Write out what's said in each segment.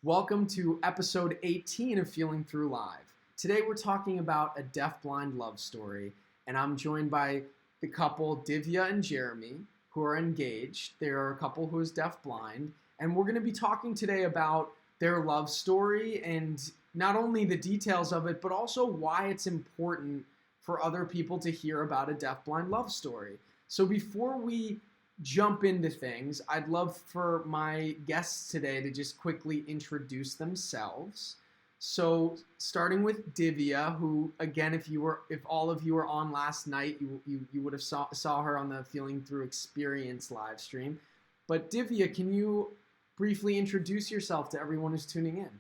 Welcome to episode 18 of Feeling Through Live. Today we're talking about a deaf-blind love story, and I'm joined by the couple Divya and Jeremy, who are engaged. They are a couple who is deaf-blind, and we're going to be talking today about their love story and not only the details of it, but also why it's important for other people to hear about a deaf-blind love story. So before we jump into things, I'd love for my guests today to just quickly introduce themselves. So starting with Divya, who again, if all of you were on last night, you would have saw her on the Feeling Through Experience live stream. But Divya, can you briefly introduce yourself to everyone who's tuning in?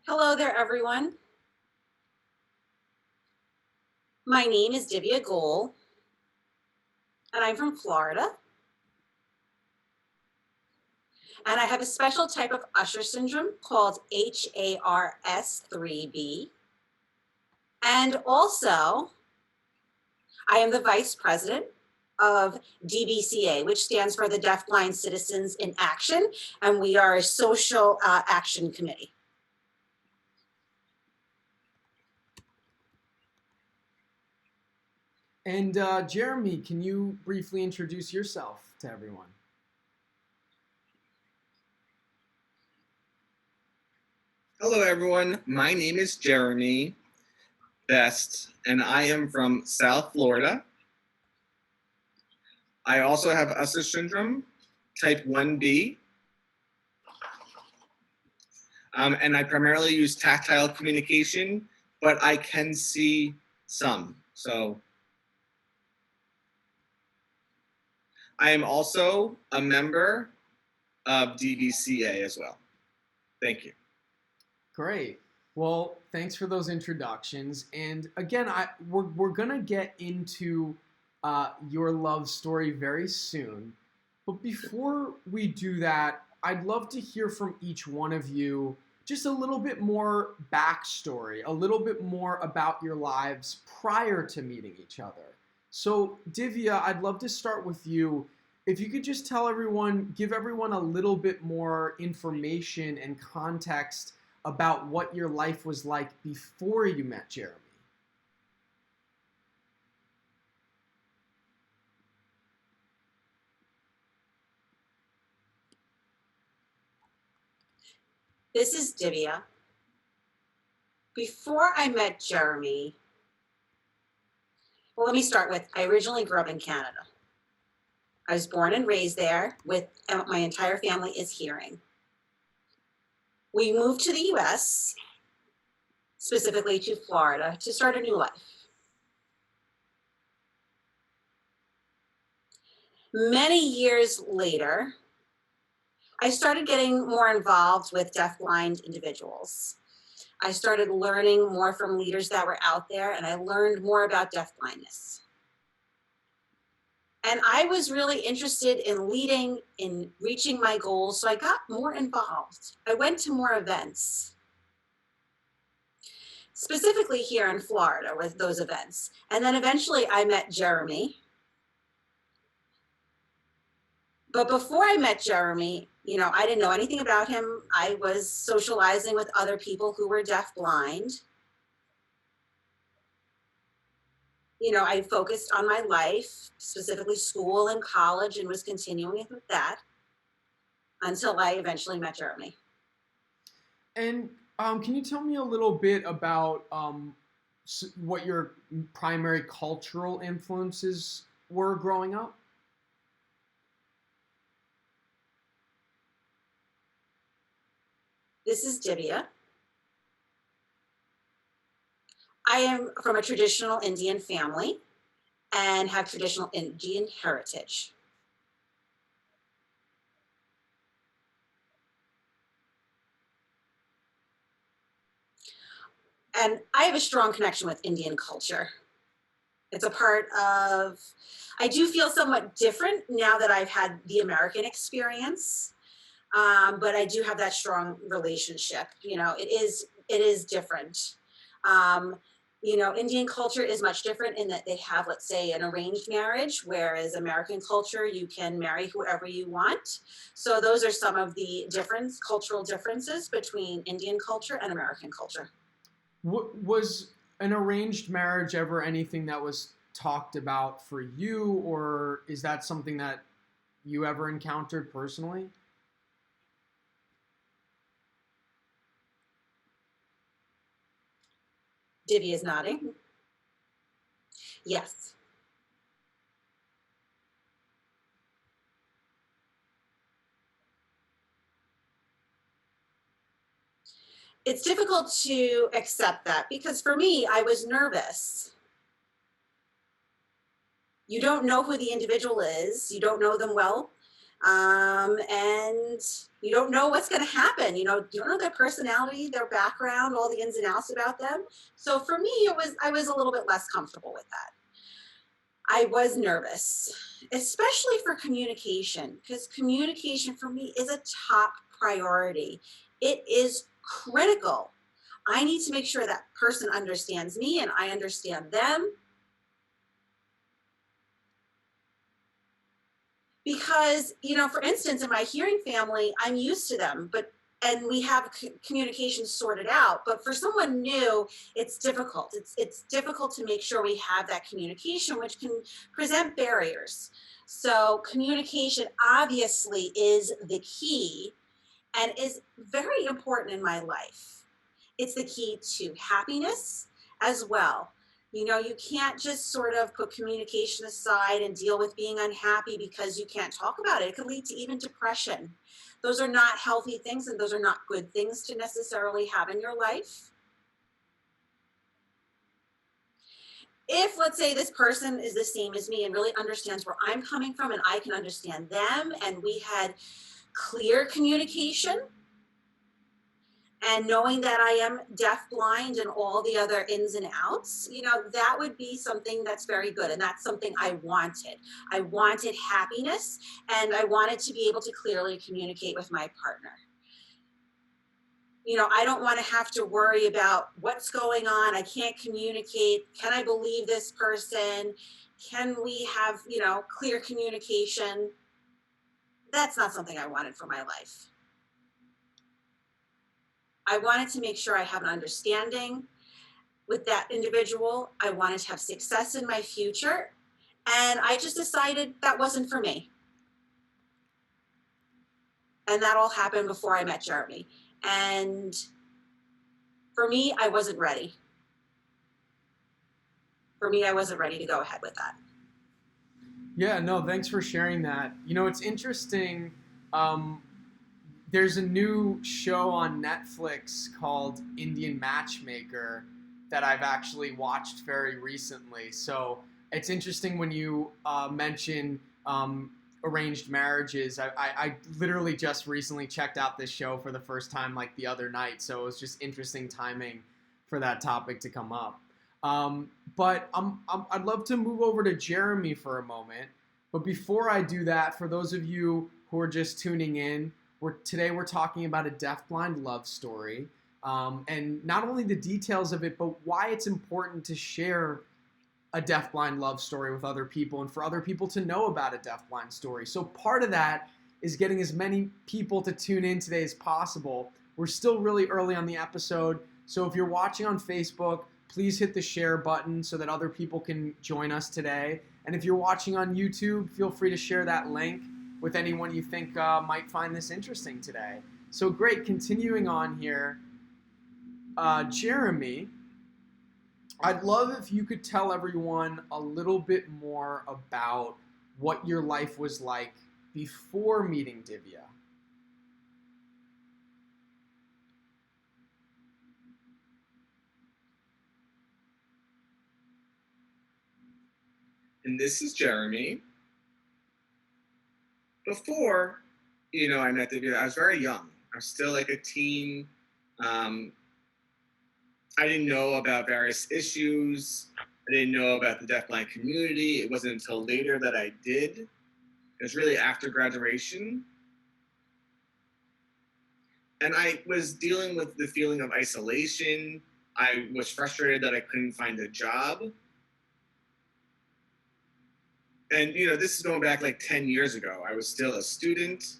Hello there, everyone. My name is Divya Gohl, and I'm from Florida. And I have a special type of Usher syndrome called HARS3B. And also, I am the vice president of DBCA, which stands for the Deafblind Citizens in Action, and we are a social action committee. And Jeremy, can you briefly introduce yourself to everyone? Hello, everyone. My name is Jeremy Best, and I am from South Florida. I also have Usher syndrome, type 1B. And I primarily use tactile communication, but I can see some. So I am also a member of DBCA as well. Thank you. Great. Well, thanks for those introductions. And again, we're gonna get into your love story very soon. But before we do that, I'd love to hear from each one of you just a little bit more backstory, a little bit more about your lives prior to meeting each other. So, Divya, I'd love to start with you. If you could just give everyone a little bit more information and context about what your life was like before you met Jeremy. This is Divya. Before I met Jeremy, well, let me start with, I originally grew up in Canada. I was born and raised there with my entire family is hearing. We moved to the US, specifically to Florida, to start a new life. Many years later, I started getting more involved with deafblind individuals. I started learning more from leaders that were out there, and I learned more about deafblindness. And I was really interested in leading, in reaching my goals, so I got more involved. I went to more events, specifically here in Florida with those events. And then eventually I met Jeremy. But before I met Jeremy, I didn't know anything about him. I was socializing with other people who were deafblind. I focused on my life, specifically school and college, and was continuing with that until I eventually met Jeremy. And can you tell me a little bit about what your primary cultural influences were growing up? This is Divya. I am from a traditional Indian family and have traditional Indian heritage. And I have a strong connection with Indian culture. It's a part of, I do feel somewhat different now that I've had the American experience, but I do have that strong relationship. It is different. You know, Indian culture is much different in that they have, let's say, an arranged marriage, whereas American culture, you can marry whoever you want. So those are some of the cultural differences between Indian culture and American culture. Was an arranged marriage ever anything that was talked about for you, or is that something that you ever encountered personally? Divya is nodding. Yes. It's difficult to accept that because for me, I was nervous. You don't know who the individual is, you don't know them well, and you don't know what's going to happen. You know, you don't know their personality, their background, all the ins and outs about them. So for me, I was a little bit less comfortable with that. I was nervous, especially for communication, because communication for me is a top priority. It is critical. I need to make sure that person understands me and I understand them. Because, you know, for instance, in my hearing family, I'm used to them, and we have communication sorted out. But for someone new, it's difficult. It's difficult to make sure we have that communication, which can present barriers. So communication obviously is the key and is very important in my life. It's the key to happiness as well. You know, you can't just sort of put communication aside and deal with being unhappy because you can't talk about it. It could lead to even depression. Those are not healthy things and those are not good things to necessarily have in your life. If, let's say, this person is the same as me and really understands where I'm coming from and I can understand them, and we had clear communication, and knowing that I am deaf, blind, and all the other ins and outs, you know, that would be something that's very good. And that's something I wanted. I wanted happiness and I wanted to be able to clearly communicate with my partner. You know, I don't want to have to worry about what's going on. I can't communicate. Can I believe this person? Can we have, you know, clear communication? That's not something I wanted for my life. I wanted to make sure I have an understanding with that individual. I wanted to have success in my future. And I just decided that wasn't for me. And that all happened before I met Jeremy. And for me, I wasn't ready. For me, I wasn't ready to go ahead with that. Yeah, no, thanks for sharing that. You know, it's interesting. Um, there's a new show on Netflix called Indian Matchmaker that I've actually watched very recently. So it's interesting when you mention arranged marriages. I literally just recently checked out this show for the first time like the other night. So it was just interesting timing for that topic to come up. But I'd love to move over to Jeremy for a moment. But before I do that, for those of you who are just tuning in, today we're talking about a deafblind love story. And not only the details of it, but why it's important to share a deafblind love story with other people and for other people to know about a deafblind story. So part of that is getting as many people to tune in today as possible. We're still really early on the episode, so if you're watching on Facebook, please hit the share button so that other people can join us today. And if you're watching on YouTube, feel free to share that link with anyone you think might find this interesting today. So great, continuing on here. Jeremy, I'd love if you could tell everyone a little bit more about what your life was like before meeting Divya. And this is Jeremy. Before, I met Divya, I was very young. I was still like a teen. I didn't know about various issues. I didn't know about the deafblind community. It wasn't until later that I did. It was really after graduation. And I was dealing with the feeling of isolation. I was frustrated that I couldn't find a job. And, this is going back like 10 years ago. I was still a student.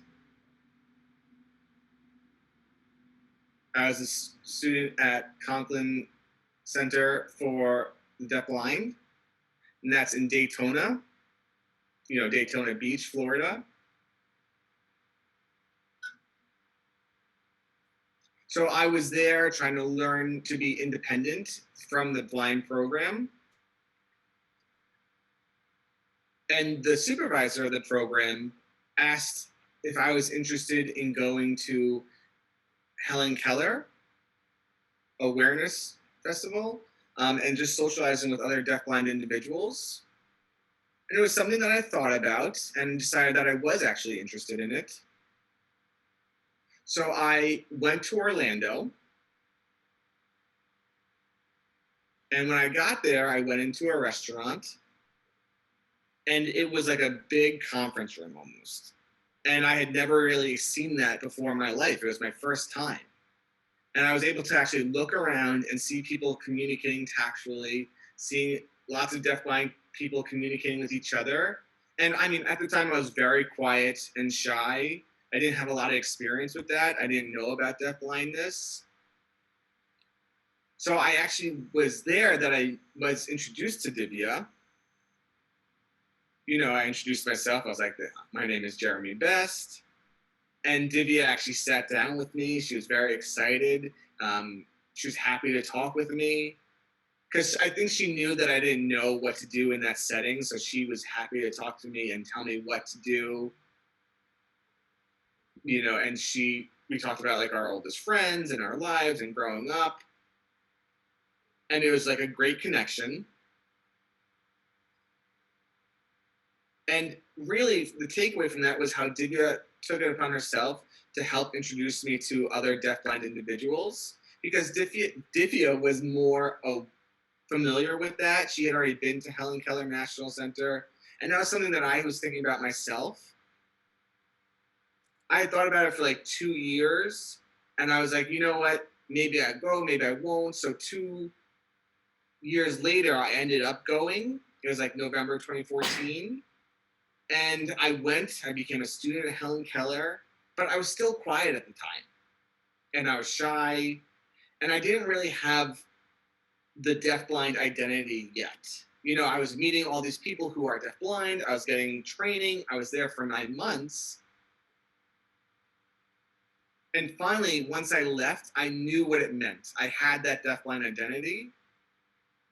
I was a student at Conklin Center for the DeafBlind, and that's in Daytona, Daytona Beach, Florida. So I was there trying to learn to be independent from the blind program. And the supervisor of the program asked if I was interested in going to Helen Keller Awareness Festival and just socializing with other deafblind individuals. And it was something that I thought about and decided that I was actually interested in it. So I went to Orlando. And when I got there, I went into a restaurant. And it was like a big conference room almost. And I had never really seen that before in my life. It was my first time. And I was able to actually look around and see people communicating tactfully, seeing lots of deafblind people communicating with each other. And I mean, at the time I was very quiet and shy. I didn't have a lot of experience with that. I didn't know about deafblindness. So I actually was there that I was introduced to Divya. I introduced myself. I was like, my name is Jeremy Best. And Divya actually sat down with me. She was very excited. She was happy to talk with me because I think she knew that I didn't know what to do in that setting. So she was happy to talk to me and tell me what to do. And we talked about like our oldest friends and our lives and growing up. And it was like a great connection. And really, the takeaway from that was how Divya took it upon herself to help introduce me to other deafblind individuals, because Divya was more familiar with that. She had already been to Helen Keller National Center, and that was something that I was thinking about myself. I had thought about it for like 2 years, and I was like, you know what, maybe I go, maybe I won't. So 2 years later, I ended up going. It was like November 2014. And I became a student at Helen Keller, but I was still quiet at the time. And I was shy, and I didn't really have the deafblind identity yet. I was meeting all these people who are deafblind. I was getting training. I was there for 9 months. And finally, once I left, I knew what it meant. I had that deafblind identity.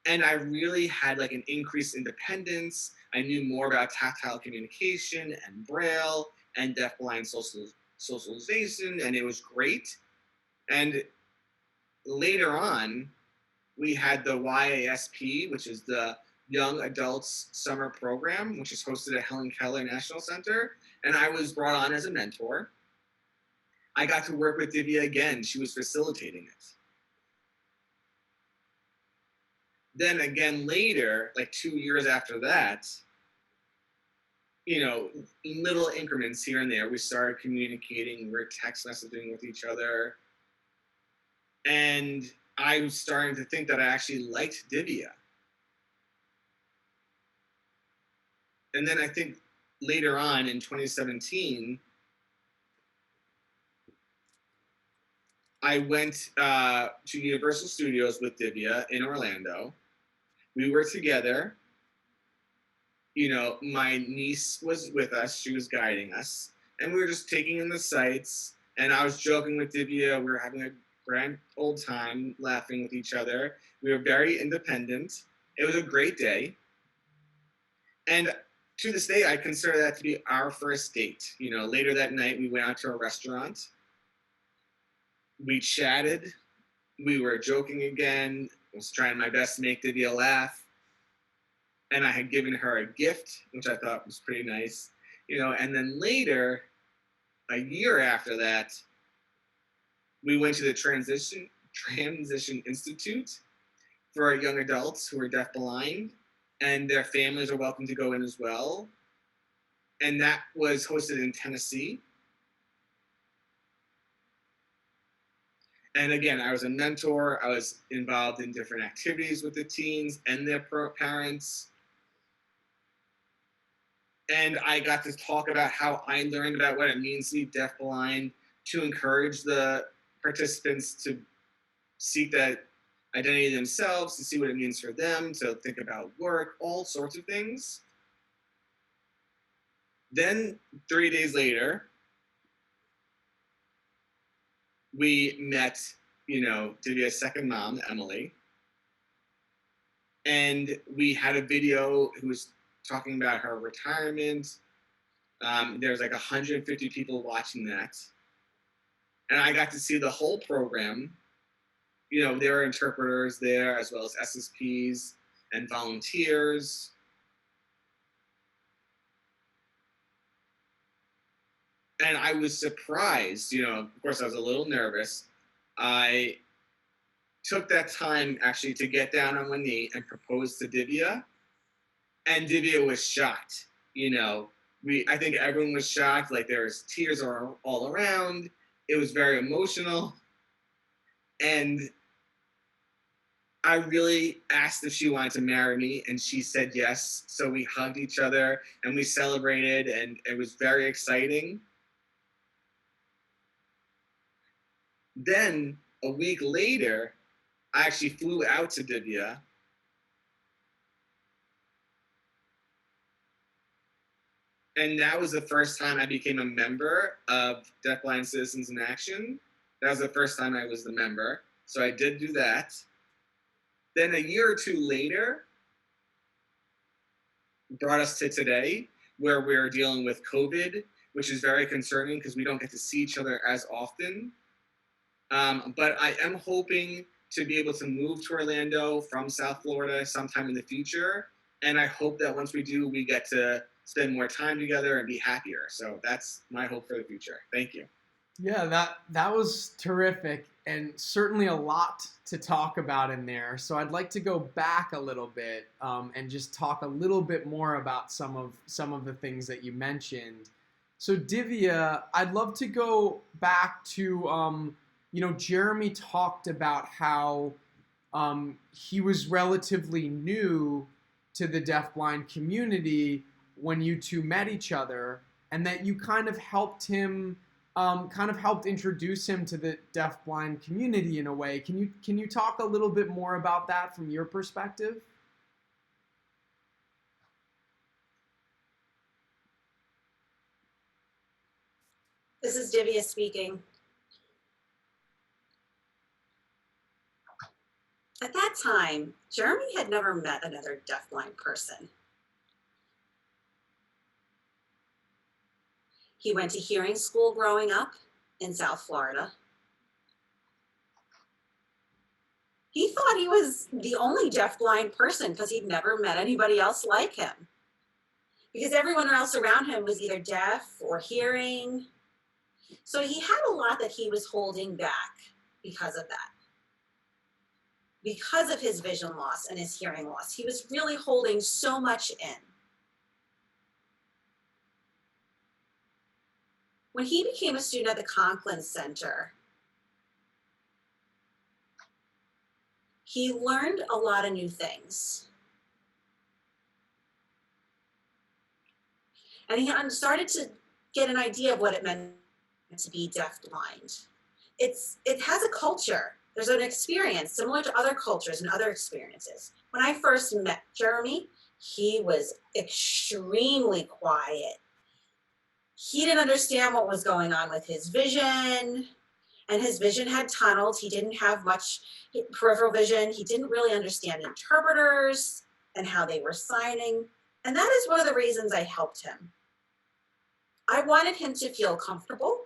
And I really had like an increased independence. I knew more about tactile communication and Braille and deafblind socialization, and it was great. And later on, we had the YASP, which is the Young Adults Summer Program, which is hosted at Helen Keller National Center. And I was brought on as a mentor. I got to work with Divya again. She was facilitating it. Then again later, like 2 years after that, little increments here and there, we started communicating. We were text messaging with each other. And I was starting to think that I actually liked Divya. And then I think later on in 2017, I went to Universal Studios with Divya in Orlando. We were together. My niece was with us. She was guiding us. And we were just taking in the sights. And I was joking with Divya. We were having a grand old time, laughing with each other. We were very independent. It was a great day. And to this day, I consider that to be our first date. Later that night, we went out to a restaurant. We chatted. We were joking again. I was trying my best to make Divya laugh. And I had given her a gift, which I thought was pretty nice. And then later, a year after that, we went to the Transition Institute for young adults who are deafblind, and their families are welcome to go in as well. And that was hosted in Tennessee. And again, I was a mentor. I was involved in different activities with the teens and their parents. And I got to talk about how I learned about what it means to be deafblind, to encourage the participants to seek that identity themselves, to see what it means for them, to think about work, all sorts of things. Then 3 days later, we met, Divya's second mom, Emily. And we had a video who was talking about her retirement. There's like 150 people watching that. And I got to see the whole program. There were interpreters there as well as SSPs and volunteers. And I was surprised, of course I was a little nervous. I took that time actually to get down on one knee and propose to Divya. And Divya was shocked. I think everyone was shocked. Like there was tears all around. It was very emotional. And I really asked if she wanted to marry me, and she said yes. So we hugged each other and we celebrated, and it was very exciting. Then a week later, I actually flew out to Divya. And that was the first time I became a member of Deafblind Citizens in Action. That was the first time I was the member. So I did do that. Then a year or two later, brought us to today, where we're dealing with COVID, which is very concerning because we don't get to see each other as often. But I am hoping to be able to move to Orlando from South Florida sometime in the future. And I hope that once we do, we get to spend more time together and be happier. So that's my hope for the future. Thank you. Yeah, that was terrific, and certainly a lot to talk about in there. So I'd like to go back a little bit and just talk a little bit more about some of the things that you mentioned. So Divya, I'd love to go back to Jeremy talked about how he was relatively new to the deafblind community when you two met each other, and that you kind of helped him. Helped introduce him to the deafblind community in a way. Can you talk a little bit more about that from your perspective? This is Divya speaking. At that time, Jeremy had never met another deafblind person. He went to hearing school growing up in South Florida. He thought he was the only deafblind person because he'd never met anybody else like him. Because everyone else around him was either deaf or hearing. So he had a lot that he was holding back because of that. Because of his vision loss and his hearing loss, he was really holding so much in. When he became a student at the Conklin Center, he learned a lot of new things. And he started to get an idea of what it meant to be deafblind. It has a culture. There's an experience similar to other cultures and other experiences. When I first met Jeremy, he was extremely quiet. He didn't understand what was going on with his vision, and his vision had tunnels. He didn't have much peripheral vision. He didn't really understand interpreters and how they were signing. And that is one of the reasons I helped him. I wanted him to feel comfortable.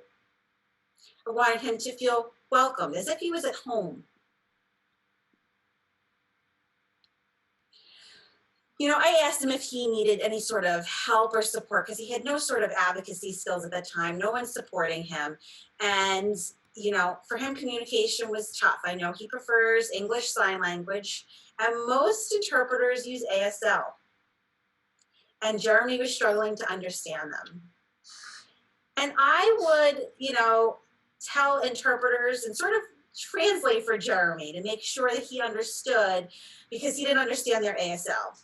I wanted him to feel welcomed, as if he was at home. I asked him if he needed any sort of help or support because he had no sort of advocacy skills at that time. No one supporting him. And, for him, communication was tough. I know he prefers English Sign Language, and most interpreters use ASL. And Jeremy was struggling to understand them. And I would, tell interpreters and sort of translate for Jeremy to make sure that he understood, because he didn't understand their ASL.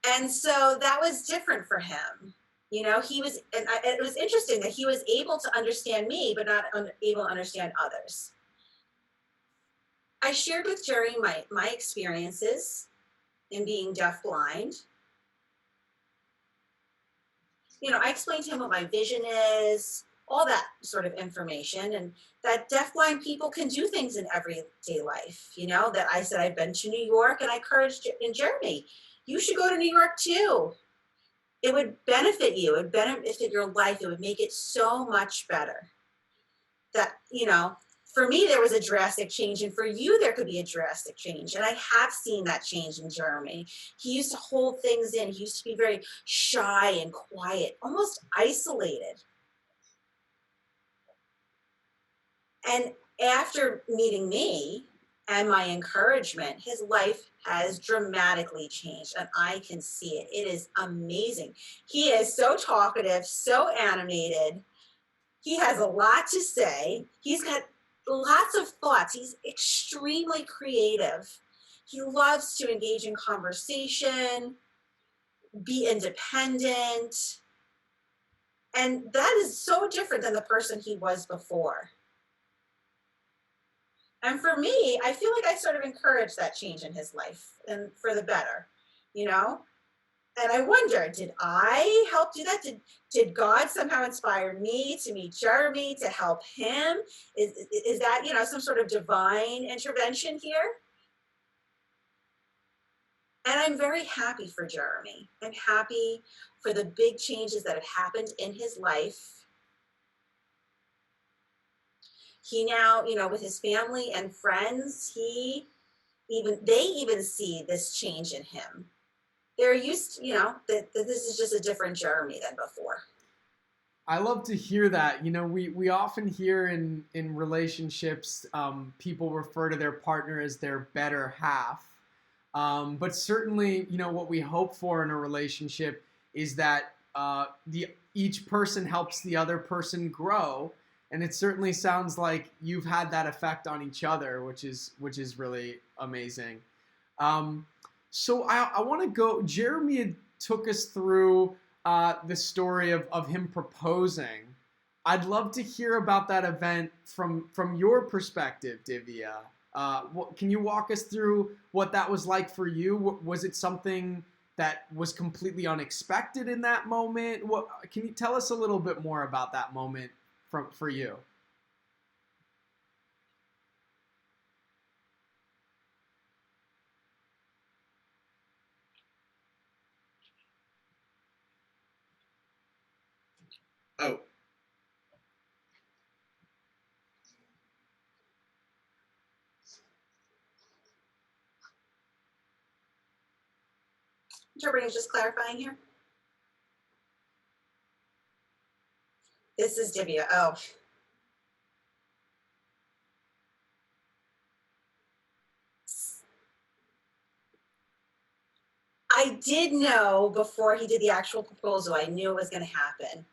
And so that was different for him. You know, it was interesting that he was able to understand me, but not able to understand others. I shared with Jerry my experiences in being deafblind. You know, I explained to him what my vision is, all that sort of information, and that deafblind people can do things in everyday life. You know, that I said I've been to New York, and I encouraged Jeremy, you should go to New York too. It would benefit you, it would benefit your life, it would make it so much better. That, you know, for me, there was a drastic change, and for you, there could be a drastic change. And I have seen that change in Jeremy. He used to hold things in. He used to be very shy and quiet, almost isolated. And after meeting me and my encouragement, his life has dramatically changed, and I can see it. It is amazing. He is so talkative, so animated. He has a lot to say. He's got lots of thoughts. He's extremely creative. He loves to engage in conversation, be independent. And that is so different than the person he was before. And for me, I feel like I sort of encouraged that change in his life, and for the better, you know? And I wonder, did I help do that? Did God somehow inspire me to meet Jeremy, to help him? Is that, you know, some sort of divine intervention here? And I'm very happy for Jeremy. I'm happy for the big changes that have happened in his life. He now, you know, with his family and friends, they even see this change in him. They're used to, you know, that this is just a different Jeremy than before. I love to hear that. You know, we often hear in relationships, people refer to their partner as their better half. But certainly, you know, what we hope for in a relationship is that each person helps the other person grow. And it certainly sounds like you've had that effect on each other, which is really amazing. So I want to go. Jeremy took us through the story of him proposing. I'd love to hear about that event from your perspective, Divya. Can you walk us through what that was like for you? Was it something that was completely unexpected in that moment? Can you tell us a little bit more about that moment for you? Oh, Jeremy, just clarifying here. This is Divya. Oh. I did know before he did the actual proposal, I knew it was going to happen.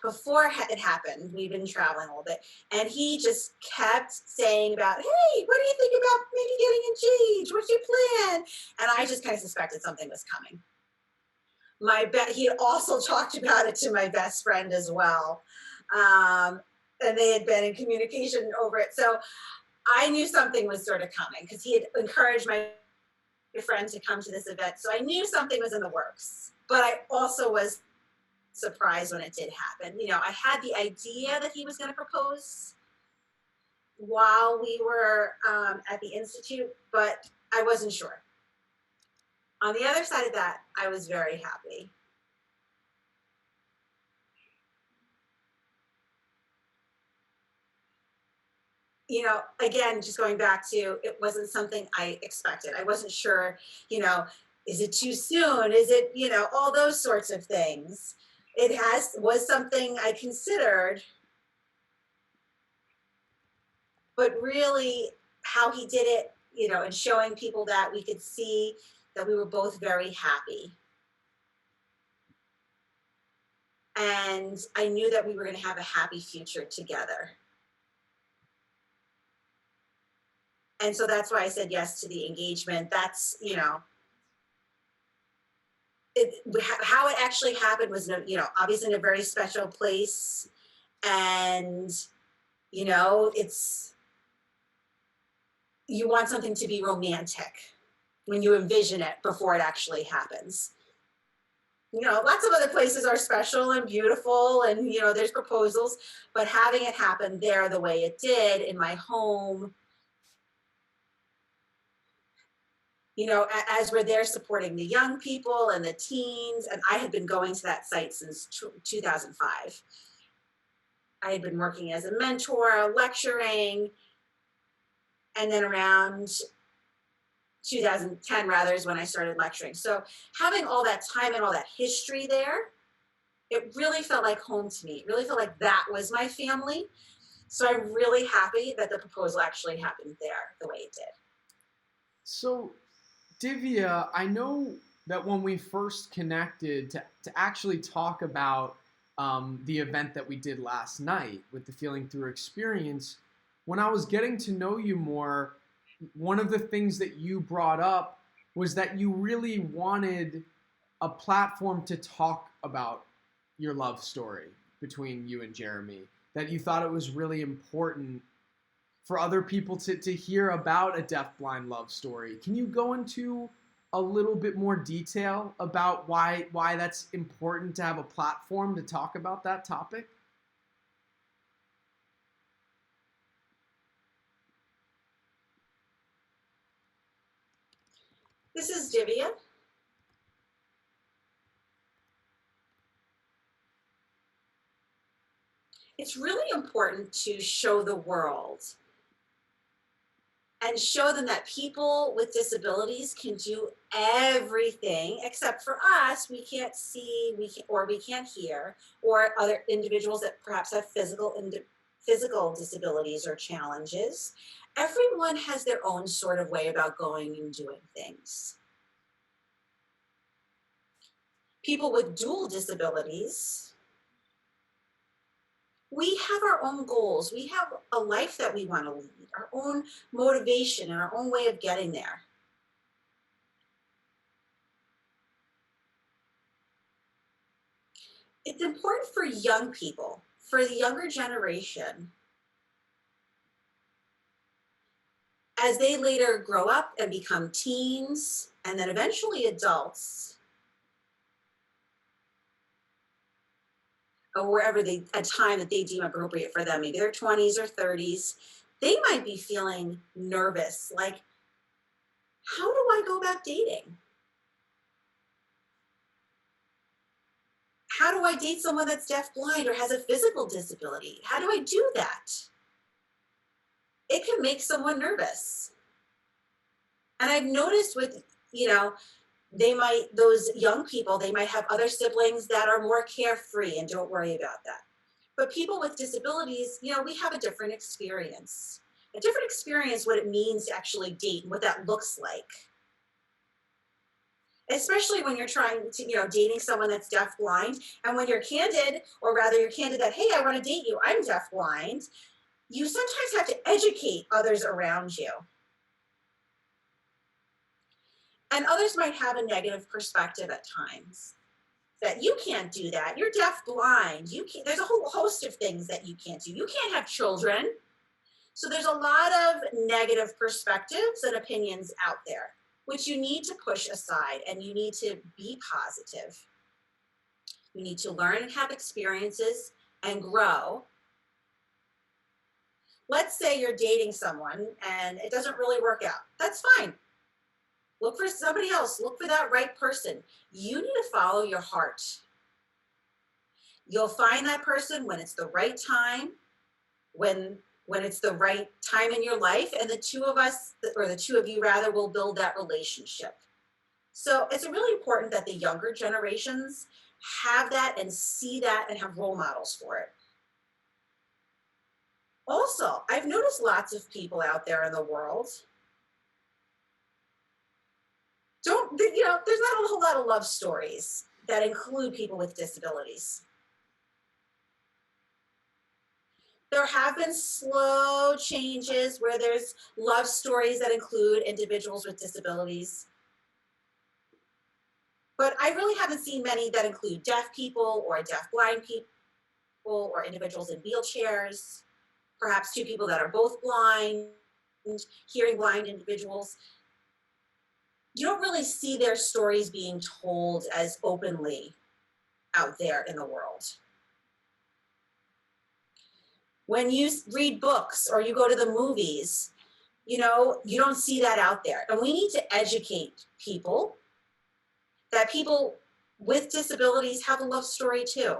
Before it happened, we've been traveling a little bit, and he just kept saying about, hey, what do you think about maybe getting engaged? What's your plan? And I just kind of suspected something was coming. He had also talked about it to my best friend as well. And they had been in communication over it. So I knew something was sort of coming, because he had encouraged my friend to come to this event. So I knew something was in the works, but I also was surprised when it did happen. You know, I had the idea that he was going to propose while we were at the Institute, but I wasn't sure. On the other side of that, I was very happy. You know, again, just going back to, it wasn't something I expected. I wasn't sure, you know, is it too soon? Is it, you know, all those sorts of things. It was something I considered, but really how he did it, you know, and showing people that we could see that we were both very happy. And I knew that we were going to have a happy future together. And so that's why I said yes to the engagement. That's, you know, how it actually happened was, you know, obviously in a very special place. And, you know, you want something to be romantic when you envision it before it actually happens. You know, lots of other places are special and beautiful and, you know, there's proposals, but having it happen there the way it did in my home, you know, as we're there supporting the young people and the teens, and I had been going to that site since 2005. I had been working as a mentor, lecturing, and then around 2010 rather is when I started lecturing. So having all that time and all that history there, it really felt like home to me. It really felt like that was my family. So I'm really happy that the proposal actually happened there the way it did. So, Divya, I know that when we first connected to actually talk about the event that we did last night with the Feeling Through experience, when I was getting to know you more, one of the things that you brought up was that you really wanted a platform to talk about your love story between you and Jeremy, that you thought it was really important for other people to hear about a deaf-blind love story. Can you go into a little bit more detail about why that's important to have a platform to talk about that topic? This is Divya. It's really important to show the world and show them that people with disabilities can do everything except for us. We can't see, we can't hear, or other individuals that perhaps have physical disabilities or challenges. Everyone has their own sort of way about going and doing things. People with dual disabilities, we have our own goals. We have a life that we want to lead, our own motivation and our own way of getting there. It's important for young people, for the younger generation, as they later grow up and become teens and then eventually adults, or wherever a time that they deem appropriate for them, maybe their 20s or 30s, they might be feeling nervous, like, how do I go about dating? How do I date someone that's deaf-blind or has a physical disability? How do I do that? It can make someone nervous. And I've noticed with, you know, those young people, they might have other siblings that are more carefree and don't worry about that. But people with disabilities, you know, we have a different experience what it means to actually date and what that looks like. Especially when you're trying to, you know, dating someone that's deaf-blind, and when you're candid, or rather you're candid that, hey, I want to date you, I'm deaf-blind, you sometimes have to educate others around you. And others might have a negative perspective at times, that you can't do that, you're deaf-blind, there's a whole host of things that you can't do. You can't have children. So there's a lot of negative perspectives and opinions out there, which you need to push aside, and you need to be positive. You need to learn and have experiences and grow. Let's say you're dating someone and it doesn't really work out. That's fine. Look for somebody else. Look for that right person. You need to follow your heart. You'll find that person when it's the right time, when it's the right time in your life, and the two of you rather, will build that relationship. So it's really important that the younger generations have that and see that and have role models for it. Also, I've noticed lots of people out there in the world there's not a whole lot of love stories that include people with disabilities. There have been slow changes where there's love stories that include individuals with disabilities. But I really haven't seen many that include deaf people or deaf-blind people or individuals in wheelchairs, perhaps two people that are both blind, hearing blind individuals. You don't really see their stories being told as openly out there in the world. When you read books or you go to the movies, you don't see that out there. And we need to educate people that people with disabilities have a love story too.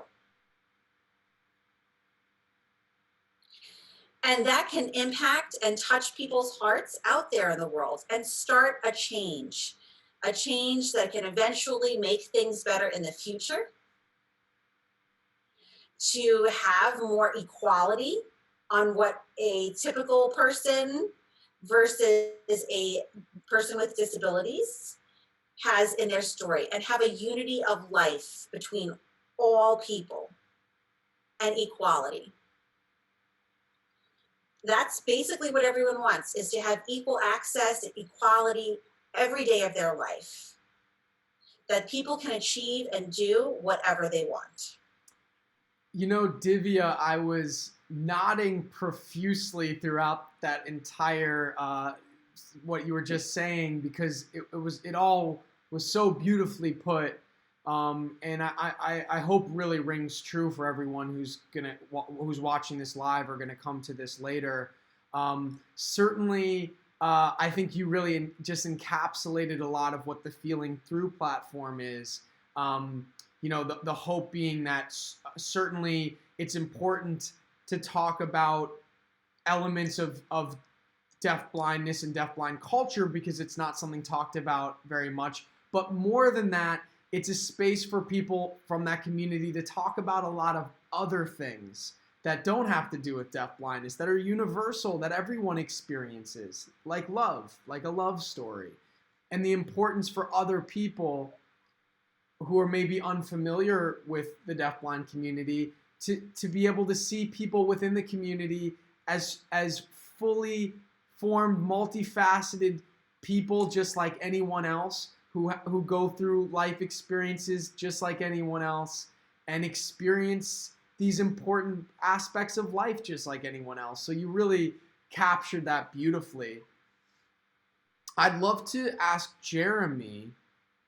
And that can impact and touch people's hearts out there in the world and start a change that can eventually make things better in the future, to have more equality on what a typical person versus a person with disabilities has in their story, and have a unity of life between all people and equality. That's basically what everyone wants, is to have equal access and equality every day of their life, that people can achieve and do whatever they want. Divya, I was nodding profusely throughout that entire what you were just saying, because it all was so beautifully put, and I hope really rings true for everyone who's watching this live or gonna come to this later. Certainly, I think you really just encapsulated a lot of what the Feeling Through platform is. The hope being that certainly it's important to talk about elements of deafblindness and deafblind culture, because it's not something talked about very much. But more than that, it's a space for people from that community to talk about a lot of other things that don't have to do with deafblindness, that are universal, that everyone experiences, like love, like a love story, and the importance for other people who are maybe unfamiliar with the deafblind community to be able to see people within the community as fully formed, multifaceted people, just like anyone else, who go through life experiences just like anyone else, and experience these important aspects of life just like anyone else. So you really captured that beautifully. I'd love to ask Jeremy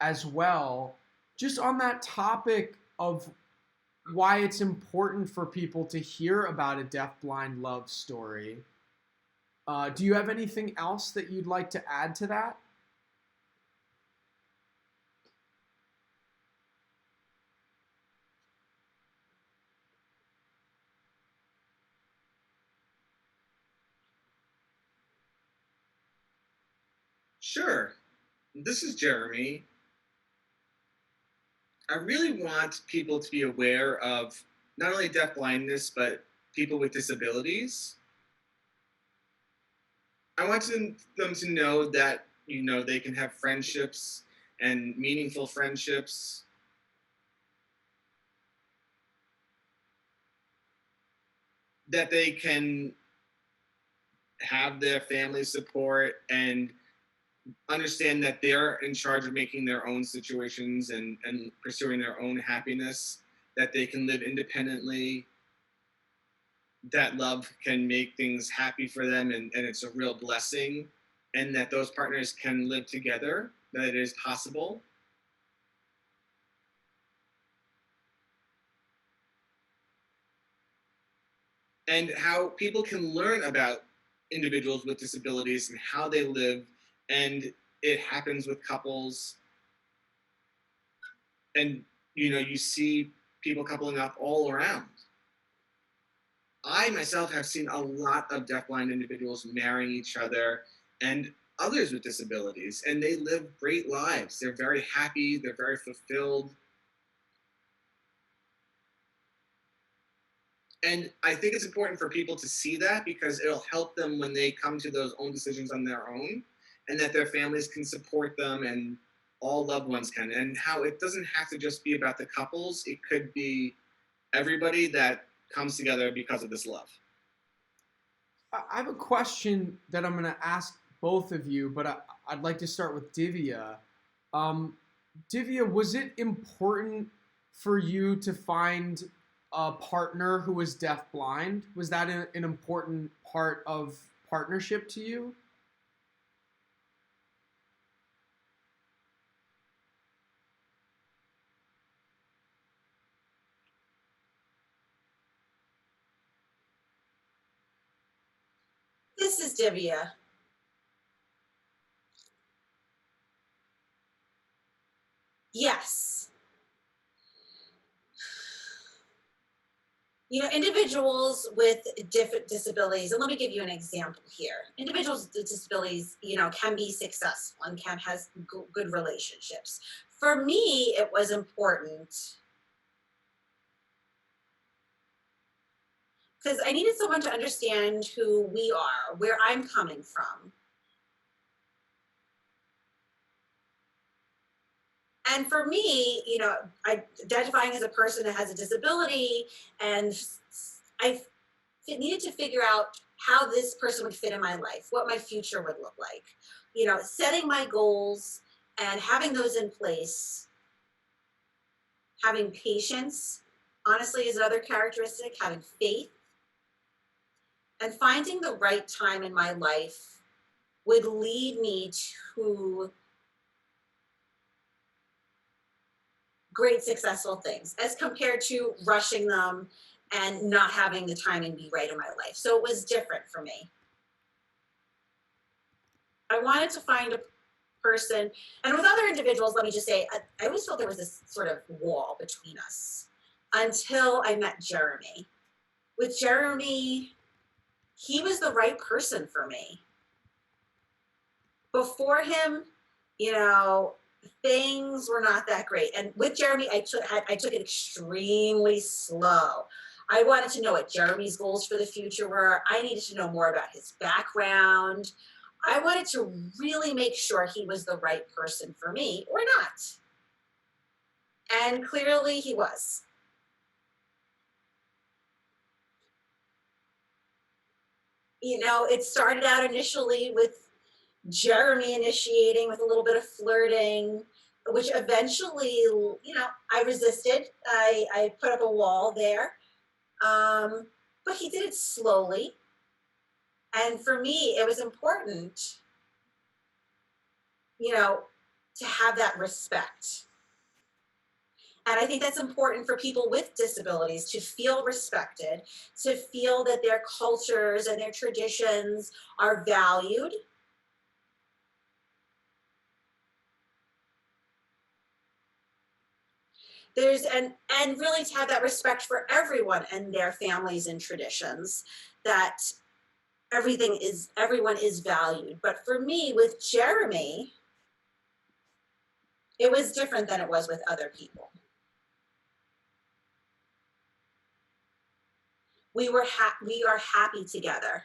as well, just on that topic of why it's important for people to hear about a deafblind love story. Do you have anything else that you'd like to add to that? Sure. This is Jeremy. I really want people to be aware of not only deafblindness, but people with disabilities. I want them to know that, they can have friendships and meaningful friendships. That they can have their family support and understand that they're in charge of making their own situations and pursuing their own happiness, that they can live independently, that love can make things happy for them, and it's a real blessing, and that those partners can live together, that it is possible. And how people can learn about individuals with disabilities and how they live, and it happens with couples, and you see people coupling up all around. I myself have seen a lot of deafblind individuals marrying each other and others with disabilities, and they live great lives. They're very happy, they're very fulfilled. And I think it's important for people to see that, because it'll help them when they come to those own decisions on their own, and that their families can support them, and all loved ones can. And how it doesn't have to just be about the couples, it could be everybody that comes together because of this love. I have a question that I'm going to ask both of you, but I'd like to start with Divya. Um, Divya, was it important for you to find a partner who was deafblind? Was that an important part of partnership to you? This is Divya. Yes. You know, individuals with different disabilities, and let me give you an example here. Individuals with disabilities, you know, can be successful and can have good relationships. For me, it was important because I needed someone to understand who we are, where I'm coming from. And for me, you know, identifying as a person that has a disability, and I needed to figure out how this person would fit in my life, what my future would look like. You know, setting my goals and having those in place, having patience, honestly, is another characteristic, having faith, and finding the right time in my life would lead me to great successful things as compared to rushing them and not having the time and be right in my life. So it was different for me. I wanted to find a person, and with other individuals, let me just say, I always felt there was this sort of wall between us until I met Jeremy. With Jeremy, he was the right person for me. Before him, you know, things were not that great. And with Jeremy, I took it extremely slow. I wanted to know what Jeremy's goals for the future were. I needed to know more about his background. I wanted to really make sure he was the right person for me or not. And clearly he was. You know, it started out initially with Jeremy initiating with a little bit of flirting, which eventually, you know, I resisted. I put up a wall there. But he did it slowly. And for me, it was important, you know, to have that respect. And I think that's important for people with disabilities to feel respected, to feel that their cultures and their traditions are valued. And really to have that respect for everyone and their families and traditions, that everyone is valued. But for me, with Jeremy, it was different than it was with other people. We are happy together.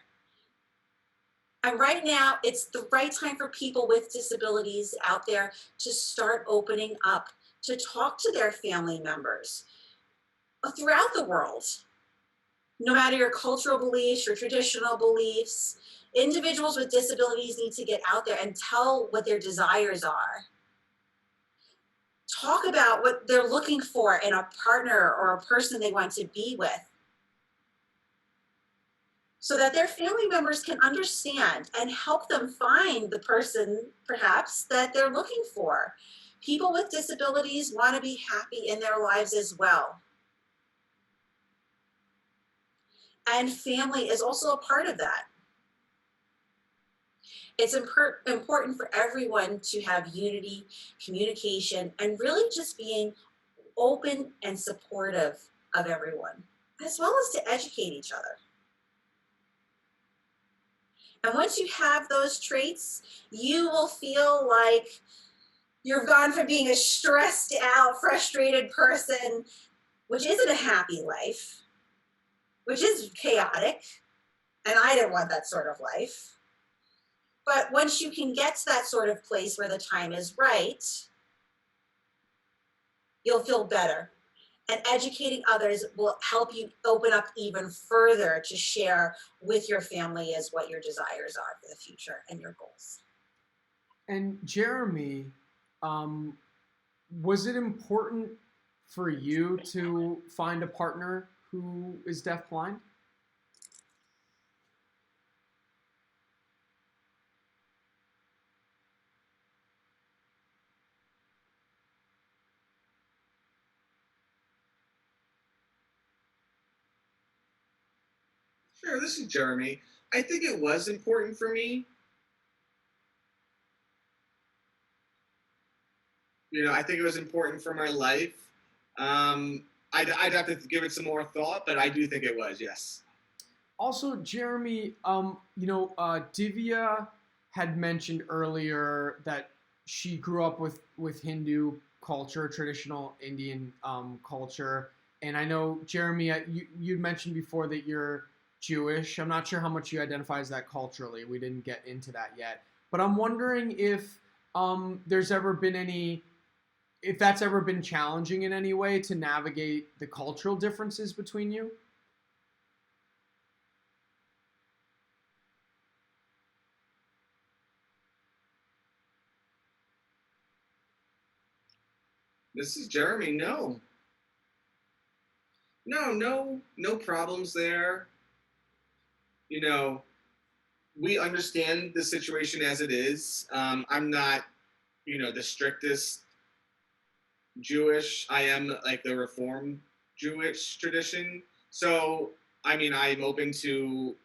And right now, it's the right time for people with disabilities out there to start opening up, to talk to their family members throughout the world. No matter your cultural beliefs, your traditional beliefs, individuals with disabilities need to get out there and tell what their desires are. Talk about what they're looking for in a partner or a person they want to be with, so that their family members can understand and help them find the person, perhaps, that they're looking for. People with disabilities want to be happy in their lives as well. And family is also a part of that. It's important for everyone to have unity, communication, and really just being open and supportive of everyone, as well as to educate each other. And once you have those traits, you will feel like you've gone from being a stressed out, frustrated person, which isn't a happy life, which is chaotic, and I didn't want that sort of life. But once you can get to that sort of place where the time is right, you'll feel better. And educating others will help you open up even further to share with your family as what your desires are for the future and your goals. And Jeremy, um, was it important for you to find a partner who is deafblind? Sure, this is Jeremy. I think it was important for me. I think it was important for my life. I'd have to give it some more thought, but I do think it was, yes. Also, Jeremy, Divya had mentioned earlier that she grew up with Hindu culture, traditional Indian culture, and I know Jeremy, you mentioned before that you're Jewish. I'm not sure how much you identify as that culturally. We didn't get into that yet, but I'm wondering if there's ever been if that's ever been challenging in any way to navigate the cultural differences between you. This is Jeremy. No, no problems there. You know, we understand the situation as it is. I'm not, the strictest Jewish. I am like the Reformed Jewish tradition. So, I mean, I'm open to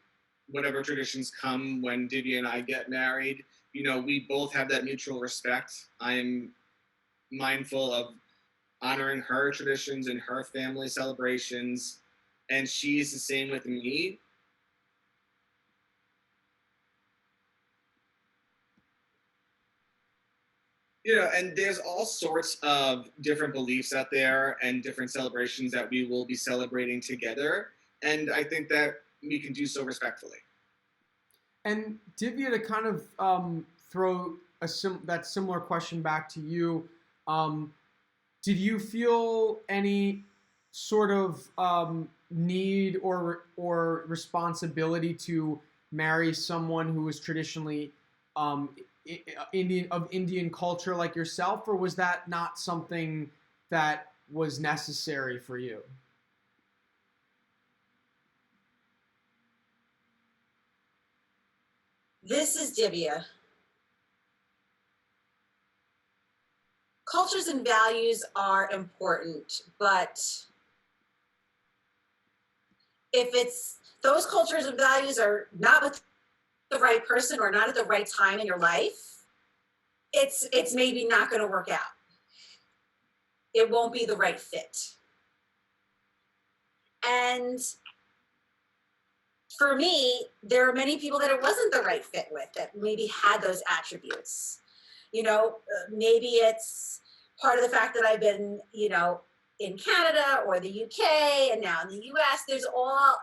whatever traditions come when Divya and I get married. We both have that mutual respect. I am mindful of honoring her traditions and her family celebrations, and she's the same with me. And there's all sorts of different beliefs out there and different celebrations that we will be celebrating together. And I think that we can do so respectfully. And Divya, to kind of throw that similar question back to you, did you feel any sort of need or responsibility to marry someone who was traditionally Indian culture like yourself, or was that not something that was necessary for you? This is Divya. Cultures and values are important, but if those cultures and values are not with the right person or not at the right time in your life, it's maybe not going to work out. It won't be the right fit. And for me, there are many people that it wasn't the right fit with that maybe had those attributes. Maybe it's part of the fact that I've been, in Canada or the UK and now in the US. There's all,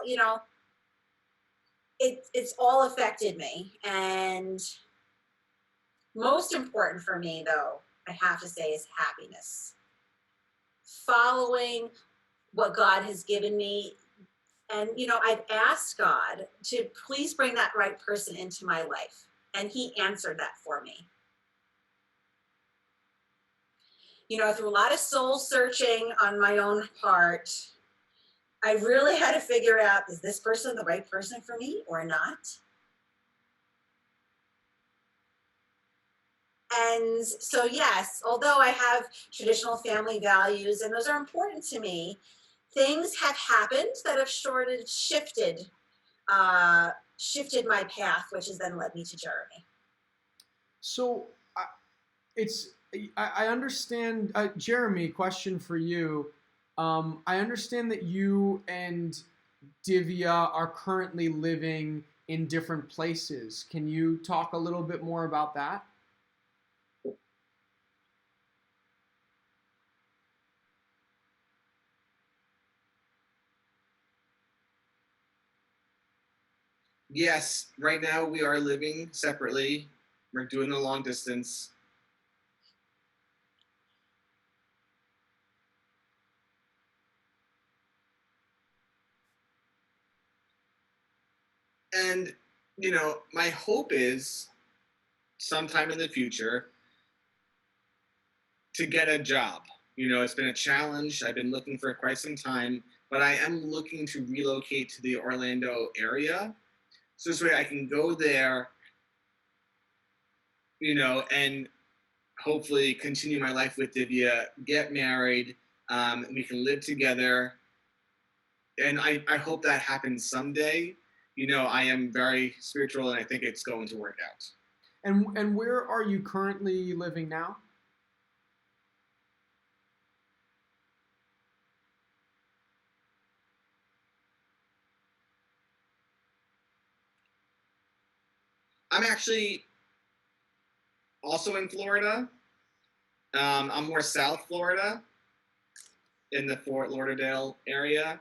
it's all affected me. And most important for me, though, I have to say, is happiness. Following what God has given me. And, I've asked God to please bring that right person into my life. And he answered that for me. Through a lot of soul searching on my own part, I really had to figure out, is this person the right person for me or not? And so, yes, although I have traditional family values, and those are important to me, things have happened that have shifted my path, which has then led me to Jeremy. So I understand, Jeremy. Question for you. I understand that you and Divya are currently living in different places. Can you talk a little bit more about that? Yes, right now we are living separately. We're doing the long distance. And, my hope is sometime in the future to get a job. It's been a challenge. I've been looking for quite some time, but I am looking to relocate to the Orlando area. So this way I can go there, and hopefully continue my life with Divya, get married, and we can live together. And I hope that happens someday. I am very spiritual and I think it's going to work out. And where are you currently living now? I'm actually also in Florida. I'm more South Florida in the Fort Lauderdale area.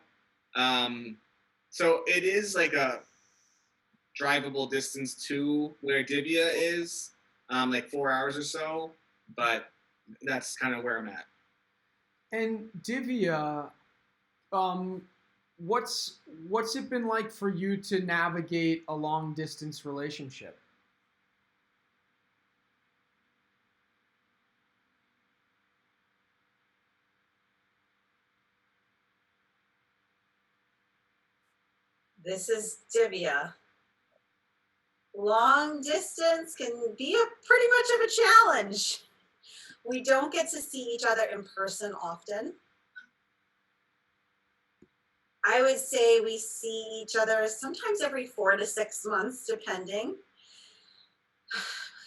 So it is like a drivable distance to where Divya is, like 4 hours or so, but that's kind of where I'm at. And Divya, what's it been like for you to navigate a long distance relationship? This is Divya. Long distance can be pretty much of a challenge. We don't get to see each other in person often. I would say we see each other sometimes every 4 to 6 months, depending.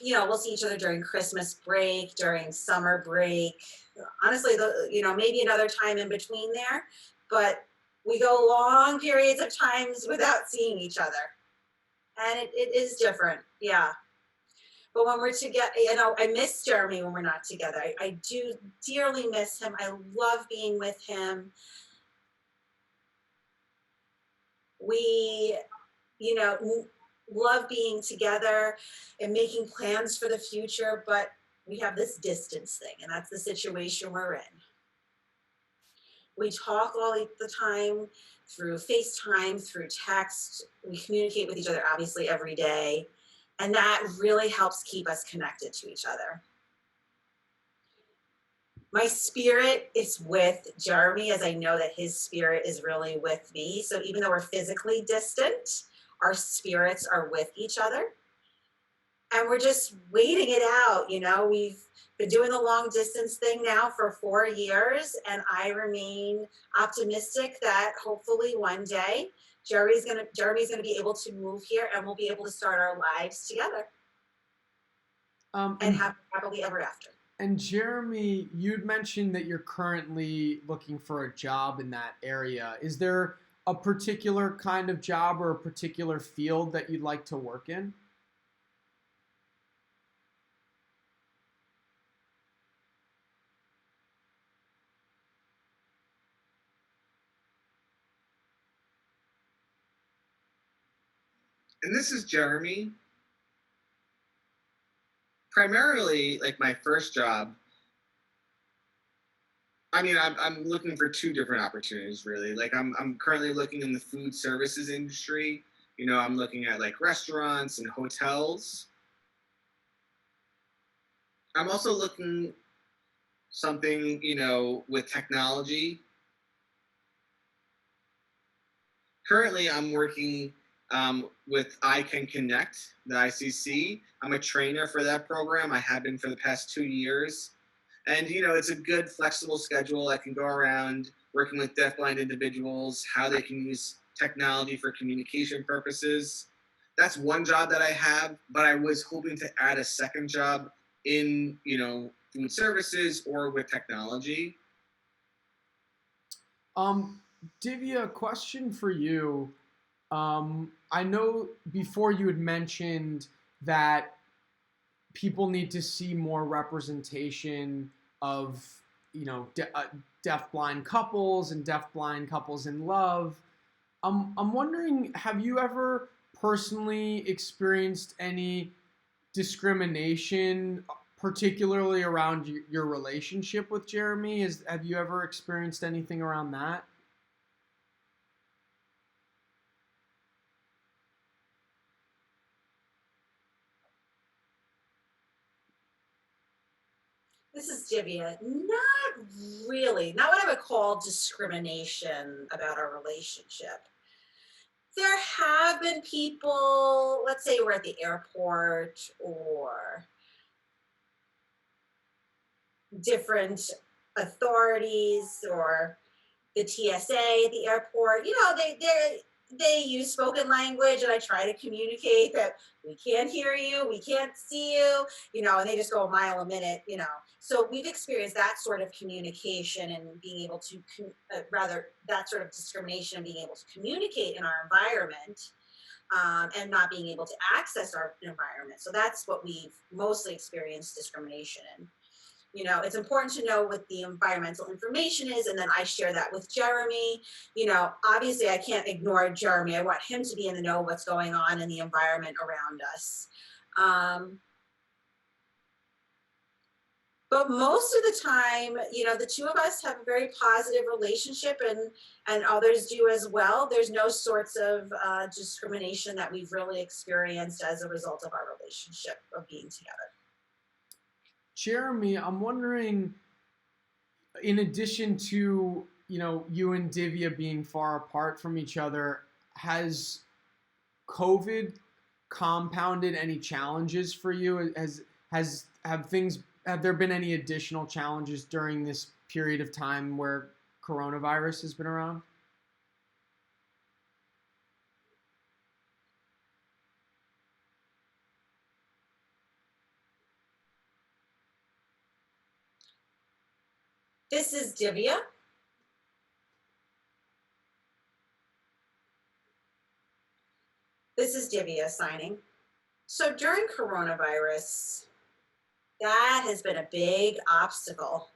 We'll see each other during Christmas break, during summer break. Honestly, maybe another time in between there, but we go long periods of times without seeing each other. And it is different, yeah. But when we're together, I miss Jeremy when we're not together. I do dearly miss him. I love being with him. We, love being together and making plans for the future, but we have this distance thing, and that's the situation we're in. We talk all the time through FaceTime, through text. We communicate with each other, obviously, every day. And that really helps keep us connected to each other. My spirit is with Jeremy, as I know that his spirit is really with me. So even though we're physically distant, our spirits are with each other. And we're just waiting it out. We've been doing the long distance thing now for 4 years, and I remain optimistic that hopefully one day Jeremy's gonna be able to move here, and we'll be able to start our lives together and have happily ever after. And Jeremy, you'd mentioned that you're currently looking for a job in that area. Is there a particular kind of job or a particular field that you'd like to work in? And this is Jeremy. Primarily, like my first job, I'm looking for 2 different opportunities, really. Like I'm currently looking in the food services industry. I'm looking at like restaurants and hotels. I'm also looking something, with technology. Currently, I'm working with I Can Connect, the ICC. I'm a trainer for that program. I have been for the past 2 years. And, it's a good flexible schedule. I can go around working with deafblind individuals, how they can use technology for communication purposes. That's one job that I have, but I was hoping to add a second job in, food services or with technology. Divya, a question for you. I know before you had mentioned that people need to see more representation of, deaf-blind couples and deaf-blind couples in love. I'm wondering, have you ever personally experienced any discrimination, particularly around your relationship with Jeremy? Have you ever experienced anything around that? This is Divya. Not really, not what I would call discrimination about our relationship. There have been people, let's say we're at the airport or different authorities or the TSA at the airport, they use spoken language, and I try to communicate that we can't hear you, we can't see you, and they just go a mile a minute. So we've experienced that sort of communication and being able to, rather, that sort of discrimination and being able to communicate in our environment, and not being able to access our environment. So that's what we've mostly experienced discrimination in. It's important to know what the environmental information is, and then I share that with Jeremy. Obviously I can't ignore Jeremy. I want him to be in the know of what's going on in the environment around us. But most of the time, the two of us have a very positive relationship, and others do as well. There's no sorts of discrimination that we've really experienced as a result of our relationship of being together. Jeremy, I'm wondering, in addition to, you and Divya being far apart from each other, has COVID compounded any challenges for you? Have there been any additional challenges during this period of time where coronavirus has been around? This is Divya. This is Divya signing. So during coronavirus, that has been a big obstacle.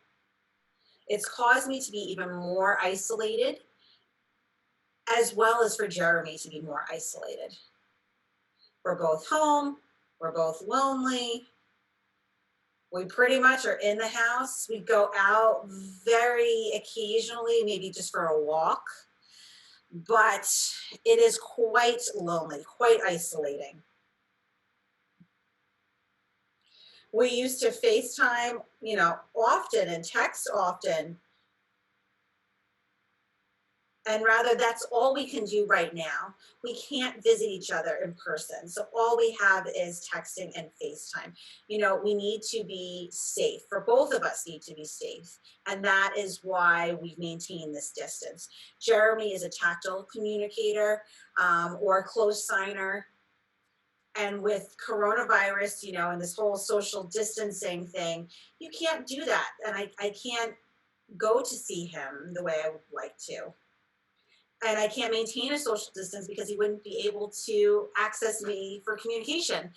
It's caused me to be even more isolated, as well as for Jeremy to be more isolated. We're both home, we're both lonely. We pretty much are in the house. We go out very occasionally, maybe just for a walk, but it is quite lonely, quite isolating. We used to FaceTime, often and text often. And rather, that's all we can do right now. We can't visit each other in person. So all we have is texting and FaceTime. We need to be safe. For both of us need to be safe. And that is why we've maintained this distance. Jeremy is a tactile communicator, or a close signer. And with coronavirus, and this whole social distancing thing, you can't do that. And I can't go to see him the way I would like to. And I can't maintain a social distance because he wouldn't be able to access me for communication.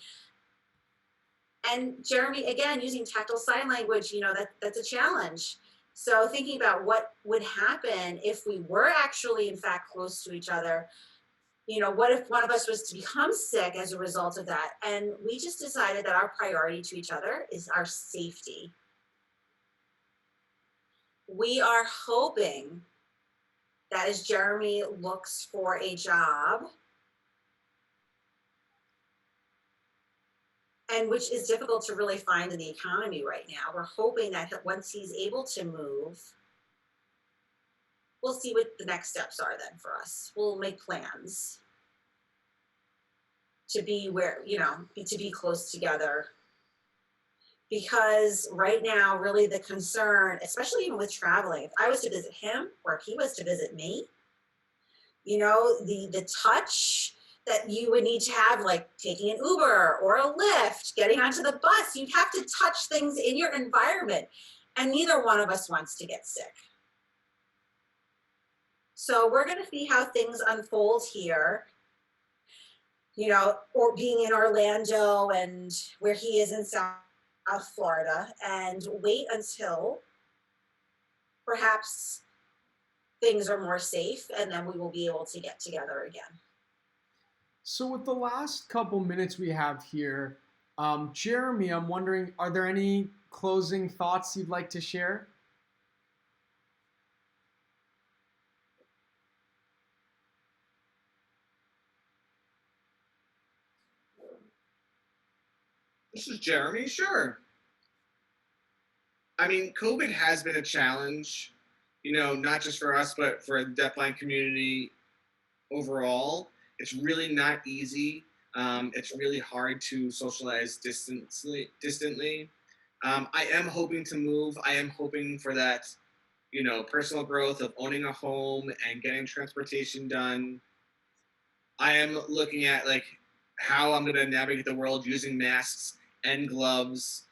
And Jeremy, again, using tactile sign language, that's a challenge. So thinking about what would happen if we were actually, in fact, close to each other, what if one of us was to become sick as a result of that? And we just decided that our priority to each other is our safety. We are hoping that as Jeremy looks for a job, and which is difficult to really find in the economy right now, we're hoping that once he's able to move, we'll see what the next steps are then for us. We'll make plans to be to be close together. Because right now, really the concern, especially even with traveling, if I was to visit him or if he was to visit me, the touch that you would need to have, like taking an Uber or a Lyft, getting onto the bus, you'd have to touch things in your environment. And neither one of us wants to get sick. So we're going to see how things unfold here, or being in Orlando and where he is in South Florida, and wait until perhaps things are more safe, and then we will be able to get together again. So with the last couple minutes we have here, Jeremy, I'm wondering, are there any closing thoughts you'd like to share? This is Jeremy, sure. I mean, COVID has been a challenge, not just for us, but for the deafblind community overall. It's really not easy. It's really hard to socialize distantly. I am hoping to move. I am hoping for that, personal growth of owning a home and getting transportation done. I am looking at like how I'm going to navigate the world using masks and gloves,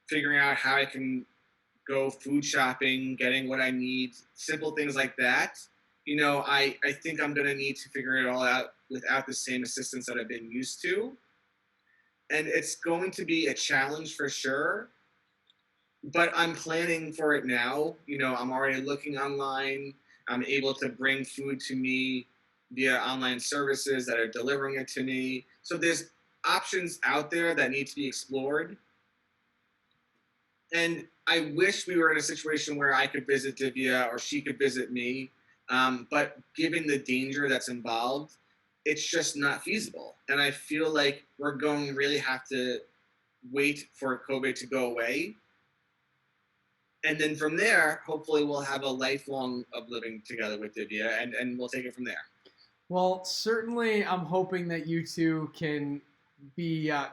figuring out how I can go food shopping, getting what I need, simple things like that. I think I'm going to need to figure it all out without the same assistance that I've been used to. And it's going to be a challenge for sure, but I'm planning for it now. I'm already looking online. I'm able to bring food to me via online services that are delivering it to me. So there's options out there that need to be explored. And I wish we were in a situation where I could visit Divya or she could visit me. But given the danger that's involved, it's just not feasible. And I feel like we're going to really have to wait for COVID to go away. And then from there, hopefully we'll have a lifelong of living together with Divya, and we'll take it from there. Well, certainly I'm hoping that you two can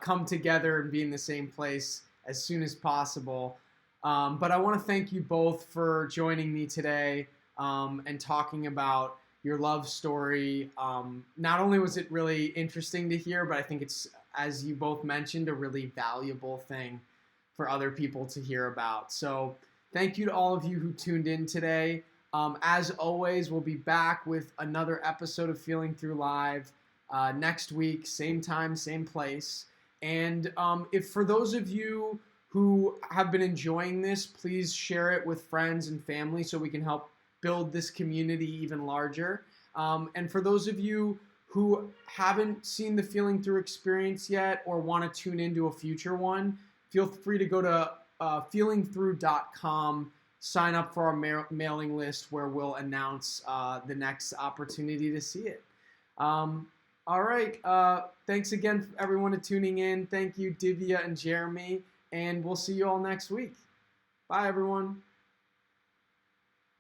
come together and be in the same place as soon as possible. But I want to thank you both for joining me today and talking about your love story. Not only was it really interesting to hear, but I think it's, as you both mentioned, a really valuable thing for other people to hear about. So thank you to all of you who tuned in today. As always, we'll be back with another episode of Feeling Through Live next week, same time, same place. And if for those of you who have been enjoying this, please share it with friends and family so we can help build this community even larger. And for those of you who haven't seen the Feeling Through experience yet or want to tune into a future one, feel free to go to feelingthrough.com, sign up for our mailing list where we'll announce the next opportunity to see it. All right. Thanks again, everyone, to tuning in. Thank you, Divya and Jeremy, and we'll see you all next week. Bye, everyone.